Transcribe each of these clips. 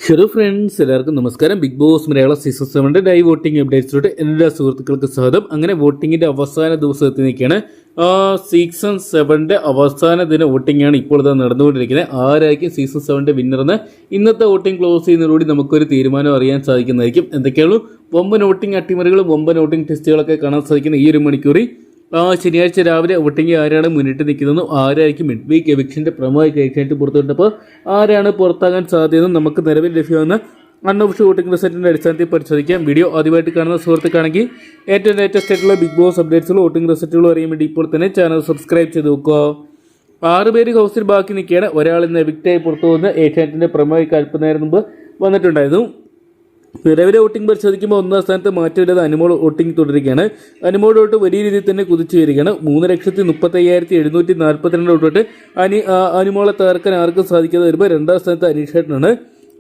Hello friends, എല്ലാവർക്കും നമസ്കാരം. Big boss മലയാള season 7 live voting അപ്ഡേറ്റ്സിലോട്ട് എല്ലാ സുഹൃത്തുക്കൾക്ക് സ്വാഗതം. അങ്ങനെ വോട്ടിങ്ങിന്റെ അവസാന ദിവസത്തിൽ നിൽക്കുകയാണ്. സീസൺ 7 അവസാന ദിന വോട്ടിംഗ് ആണ് ഇപ്പോൾ നടന്നുകൊണ്ടിരിക്കുന്നത്. ആരായിരിക്കും സീസൺ 7 വിന്നർ എന്ന് ഇന്നത്തെ വോട്ടിംഗ് ക്ലോസ് ചെയ്യുന്നതോടുകൂടി നമുക്കൊരു തീരുമാനം അറിയാൻ സാധിക്കുന്നതായിരിക്കും. എന്തൊക്കെയാണ് വമ്പൻ വോട്ടിംഗ് അട്ടിമറികളും വമ്പൻ വോട്ടിംഗ് ടെസ്റ്റുകളൊക്കെ കാണാൻ സാധിക്കുന്ന ഈ ഒരു മണിക്കൂറിൽ ശനിയാഴ്ച രാവിലെ വോട്ടിംഗ് ആരാണ് മുന്നിട്ട് നിൽക്കുന്നതെന്നും ആരായിരിക്കും മിഡ് വീക്ക് എവിക്ഷൻ്റെ പ്രമോയി കഴിക്കാനായിട്ട് പുറത്തുവിട്ടപ്പോൾ ആരാണ് പുറത്താകാൻ സാധ്യതയെന്നും നമുക്ക് നിലവിൽ ലഭ്യമാകുന്ന അൺഒഫീഷ്യൽ വോട്ടിംഗ് റിസൾട്ടിൻ്റെ അടിസ്ഥാനത്തിൽ പരിശോധിക്കാം. വീഡിയോ ആദ്യമായിട്ട് കാണുന്ന സുഹൃത്തുക്കാണെങ്കിൽ ഏറ്റവും ലേറ്റസ്റ്റ് ആയിട്ടുള്ള ബിഗ് ബോസ് അപ്ഡേറ്റ്സുകളും വോട്ടിംഗ് റിസൾട്ടുകളും അറിയാൻ വേണ്ടി ഇപ്പോൾ തന്നെ ചാനൽ സബ്സ്ക്രൈബ് ചെയ്ത് നോക്കുക. 6 പേര് ഹൗസിൽ ബാക്കി നിൽക്കുകയാണ്. ഒരാൾ ഇന്ന് എവിക്റ്റായി പുറത്തു പോകുന്ന ഏഷ്യാനെറ്റിൻ്റെ പ്രമോയ്ക്ക് അല്പനേരം മുമ്പ് വന്നിട്ടുണ്ടായിരുന്നു. നിലവിലെ വോട്ടിംഗ് പരിശോധിക്കുമ്പോൾ 1ാം സ്ഥാനത്ത് മാറ്റമില്ലാതെ അനുമോൾ വോട്ടിംഗ് തുടരുകയാണ്. അനുമോൾ വോട്ട് വലിയ രീതിയിൽ തന്നെ കുതിച്ചു വരികയാണ്. 3,35,742 വോട്ടിട്ട് അനുമോളെ തകർക്കാൻ ആർക്കും സാധിക്കാതെ വരുമ്പോൾ 2ാം സ്ഥാനത്ത് അനീഷേട്ടനാണ്.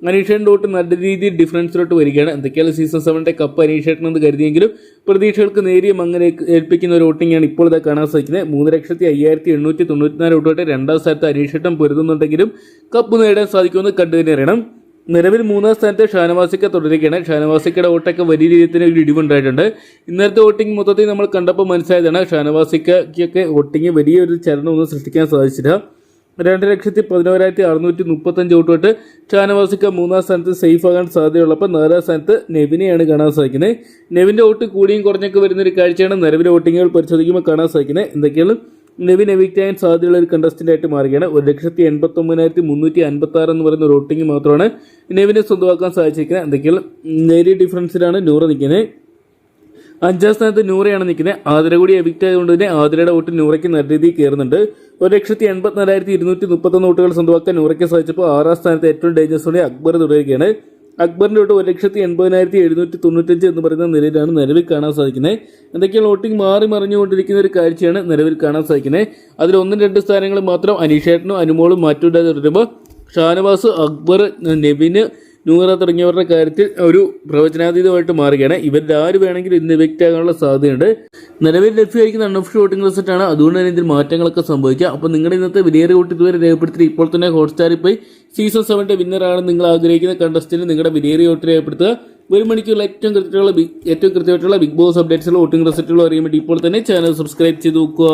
അനീഷേട്ടൻ്റെ വോട്ട് നല്ല രീതിയിൽ ഡിഫറൻസിലോട്ട് വരികയാണ്. എന്തൊക്കെയാണ് സീസൺ 7 കപ്പ് അനീഷേട്ടനെന്ന് കരുതിയെങ്കിലും പ്രതീക്ഷകൾക്ക് നേരിയ മങ്ങൽ ഏൽപ്പിക്കുന്ന ഒരു വോട്ടിംഗാണ് ഇപ്പോൾ ഇത് കാണാൻ സാധിക്കുന്നത്. 3,05,894 വോട്ടോട്ട് 2ാം സ്ഥാനത്ത് അനീഷേട്ടൻ പൊരുതുന്നുണ്ടെങ്കിലും കപ്പ് നേടാൻ സാധിക്കുമെന്ന് കണ്ടു തന്നെ അറിയണം. നിലവിൽ 3ാം സ്ഥാനത്ത് ഷാനവാസിക്ക തുടരുകയാണ്. ഷാനവാസിക്കയുടെ വോട്ടൊക്കെ വലിയ രീതിയിൽ തന്നെ ഒരു ഇടിവുണ്ടായിട്ടുണ്ട്. ഇന്നലത്തെ വോട്ടിംഗ് മൊത്തത്തിൽ നമ്മൾ കണ്ടപ്പോൾ മനസ്സിലായതാണ് ഷാനവാസിക്കൊക്കെ വോട്ടിംഗ് വലിയൊരു ചലനമൊന്നും സൃഷ്ടിക്കാൻ സാധിച്ചില്ല. 2,11,635 വോട്ട് ഷാനവാസിക്ക 3ാം സ്ഥാനത്ത് സേഫ് ആകാൻ സാധ്യതയുള്ളപ്പോൾ 4ാം സ്ഥാനത്ത് നെവിനെയാണ് കാണാൻ സാധിക്കുന്നത്. നെവിൻ്റെ വോട്ട് കൂടിയും കുറഞ്ഞൊക്കെ വരുന്നൊരു കാഴ്ചയാണ് നിലവിലെ വോട്ടിങ്ങുകൾ പരിശോധിക്കുമ്പോൾ കാണാൻ സാധിക്കുന്നത്. എന്തൊക്കെയാണ് നെവിൻ എവിക്റ്റ് ആകാൻ സാധ്യതയുള്ള ഒരു കണ്ടസ്റ്റൻ്റ് ആയിട്ട് മാറുകയാണ്. 1,89,356 എന്ന് പറയുന്ന ഒരു വോട്ടിംഗ് മാത്രമാണ് നെവിനെ സ്വന്തമാക്കാൻ സാധിച്ചിരിക്കുന്നത്. എന്തൊക്കെയാണ് നേരിയ ഡിഫറൻസിലാണ് നൂറ് നിൽക്കുന്നത്. 5ാം സ്ഥാനത്ത് നൂറയാണ് നിൽക്കുന്നത്. ആതിര കൂടി എവിക്റ്റ് ആയതുകൊണ്ട് തന്നെ ആതിരയുടെ വോട്ട് നൂറയ്ക്ക് നല്ല രീതിയിൽ കയറുന്നുണ്ട്. 1,84,231 വോട്ടുകൾ സ്വന്തമാക്കാൻ നൂറയ്ക്ക് സാധിച്ചപ്പോൾ 6ാം സ്ഥാനത്ത് ഏറ്റവും ഡേഞ്ചറസോടെ അക്ബർ തുടരുകയാണ്. അക്ബറിൻ്റെ വോട്ട് 1,80,795 എന്ന് പറയുന്ന നിലയിലാണ് നിലവിൽ കാണാൻ സാധിക്കുന്നത്. എന്തൊക്കെയാണ് വോട്ടിംഗ് മാറി മറിഞ്ഞുകൊണ്ടിരിക്കുന്ന ഒരു കാഴ്ചയാണ് നിലവിൽ കാണാൻ സാധിക്കുന്നത്. അതിൽ 1-2 സ്ഥാനങ്ങൾ മാത്രം അനീഷേട്ടനും അനുമോളും മാറ്റമില്ലാതെ തുടരുമ്പോൾ ഷാനവാസ്, അക്ബർ, നെവിന്, നൂറ തുടങ്ങിയവരുടെ കാര്യത്തിൽ ഒരു പ്രവചനാതീതമായിട്ട് മാറുകയാണ്. ഇവരിൽ ആര് വേണമെങ്കിലും ഇന്ന് എവിക്റ്റ് ആകാനുള്ള സാധ്യതയുണ്ട്. നിലവിൽ ലഭ്യമായിരിക്കുന്ന അൺഒഫീഷ്യൽ വോട്ടിംഗ് റിസൾട്ടാണ്. അതുകൊണ്ട് തന്നെ ഇതിൽ മാറ്റങ്ങളൊക്കെ സംഭവിക്കാം. അപ്പോൾ നിങ്ങളുടെ ഇന്നത്തെ വിലയേറിയ വോട്ട് ഇതുവരെ രേഖപ്പെടുത്തി ഇപ്പോൾ തന്നെ ഹോട്ട്സ്റ്റാറിൽ പോയി സീസൺ 7 വിന്നറാണ് നിങ്ങൾ ആഗ്രഹിക്കുന്ന കണ്ടസ്റ്റന്റ് നിങ്ങളുടെ വിലയേറിയ വോട്ട് രേഖപ്പെടുത്തുക. 1 മണിക്കൂറിൽ ഏറ്റവും കൃത്യമായിട്ടുള്ള ബിഗ് ബോസ് അപ്ഡേറ്റ്സുകളും വോട്ടിംഗ് റിസൾട്ടുകളും അറിയാൻ വേണ്ടി ഇപ്പോൾ തന്നെ ചാനൽ സബ്സ്ക്രൈബ് ചെയ്ത് നോക്കുക.